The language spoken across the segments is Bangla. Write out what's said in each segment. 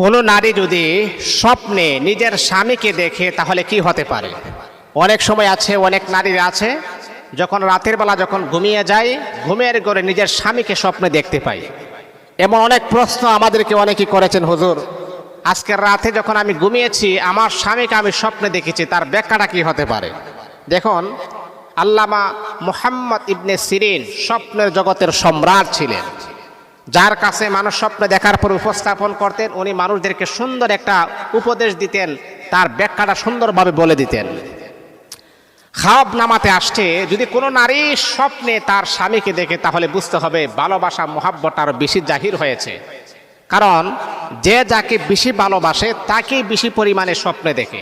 কোনো নারী যদি স্বপ্নে নিজের স্বামীকে দেখে তাহলে কি হতে পারে? অনেক সময় আছে, অনেক নারীরা আছে যখন রাতের বেলা যখন ঘুমিয়ে যায়, ঘুমের ঘরে নিজের স্বামীকে স্বপ্নে দেখতে পাই। এমন অনেক প্রশ্ন আমাদেরকে অনেকেই করেছেন, হুজুর আজকের রাতে যখন আমি ঘুমিয়েছি আমার স্বামীকে আমি স্বপ্নে দেখেছি, তার ব্যাখ্যাটা কি হতে পারে? দেখুন, আল্লামা মুহাম্মদ ইবনে সিরিন স্বপ্নের জগতের সম্রাট ছিলেন, যার কাছে মানুষ স্বপ্নে দেখার পর উপস্থাপন করতেন। উনি মানুষদেরকে সুন্দর একটা উপদেশ দিতেন, তার ব্যাখ্যাটা সুন্দরভাবে বলে দিতেন। খাওয়াব নামাতে আসছে, যদি কোনো নারী স্বপ্নে তার স্বামীকে দেখে তাহলে বুঝতে হবে ভালোবাসা মোহাব্বত আরো বেশি জাহির হয়েছে। কারণ যে যাকে বেশি ভালোবাসে তাকেই বেশি পরিমাণে স্বপ্নে দেখে।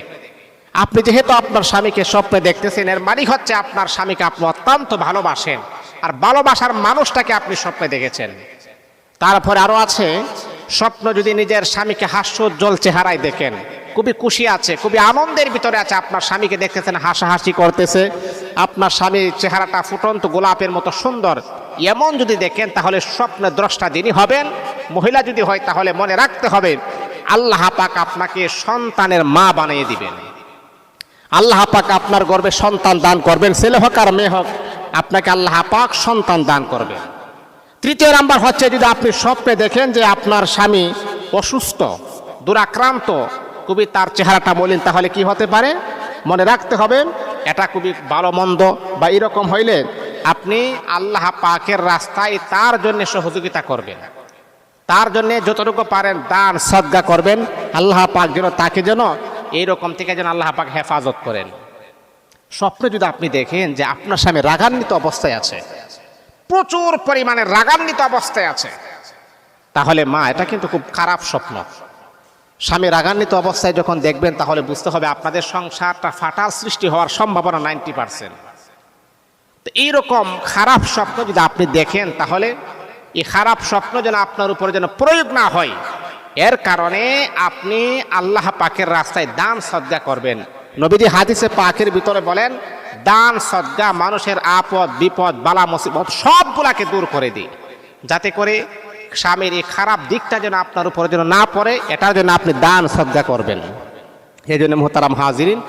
আপনি যেহেতু আপনার স্বামীকে স্বপ্নে দেখতেছেন, এর মানে হচ্ছে আপনার স্বামীকে আপনি অত্যন্ত ভালোবাসেন, আর ভালোবাসার মানুষটাকে আপনি স্বপ্নে দেখেছেন। তারপরে আরো আছে, স্বপ্ন যদি নিজের স্বামীকে হাস্যোজ্জ্বল চেহারায় দেখেন, খুবই খুশি আছে, খুবই আনন্দের ভিতরে আছে, আপনার স্বামীকে দেখতেছেন হাসাহাসি করতেছে, আপনার স্বামীর চেহারাটা ফুটন্ত গোলাপের মতো সুন্দর, এমন যদি দেখেন তাহলে স্বপ্নের দ্রষ্টা যিনি হবেন, মহিলা যদি হয় তাহলে মনে রাখতে হবে আল্লাহ পাক আপনাকে সন্তানের মা বানিয়ে দিবেন। আল্লাহ পাক আপনার গর্ভে সন্তান দান করবেন, ছেলে হোক আর মেয়ে হোক, আপনাকে আল্লাহ পাক সন্তান দান করবেন। তৃতীয় নাম্বার হচ্ছে, যদি আপনি স্বপ্নে দেখেন যে আপনার স্বামী অসুস্থ, দুরাক্রান্ত, খুবই তার চেহারাটা মলিন, তাহলে কি হতে পারে? মনে রাখতে হবে এটা খুবই ভালো মন্দ বা এরকম হইলে আপনি আল্লাহ পাকের রাস্তায় তার জন্য সহযোগিতা করবেন, তার জন্য যতটুকু পারেন দান সদকা করবেন। আল্লাহ পাক যেন তাকে যেন এইরকম থেকে যেন আল্লাহ পাক হেফাজত করেন। স্বপ্নে যদি আপনি দেখেন যে আপনার স্বামী রাগান্বিত অবস্থায় আছে, প্রচুর পরিমাণে রাগান্বিত অবস্থায় আছে, তাহলে মা এটা কিন্তু খুব খারাপ স্বপ্ন। স্বামী রাগান্বিত অবস্থায় যখন দেখবেন তাহলে বুঝতে হবে আপনাদের সংসারটা ফাটাল সৃষ্টি হওয়ার সম্ভাবনা 90%। তো এইরকম খারাপ স্বপ্ন যদি আপনি দেখেন তাহলে এই খারাপ স্বপ্ন যেন আপনার উপরে যেন প্রয়োগ না হয়, এর কারণে আপনি আল্লাহ পাকের রাস্তায় দান সদকা করবেন। নবীজি হাদিসে পাকের ভিতরে বলেন, দান সদকা মানুষের আপদ বিপদ বালা মুসিবত সবগুলাকে দূর করে দিই, যাতে করে স্বামীর এই খারাপ দিকটা যেন আপনার উপরে যেন না পড়ে, এটার জন্য আপনি দান সদকা করবেন। এই জন্য মুহতারাম হাজিরিন,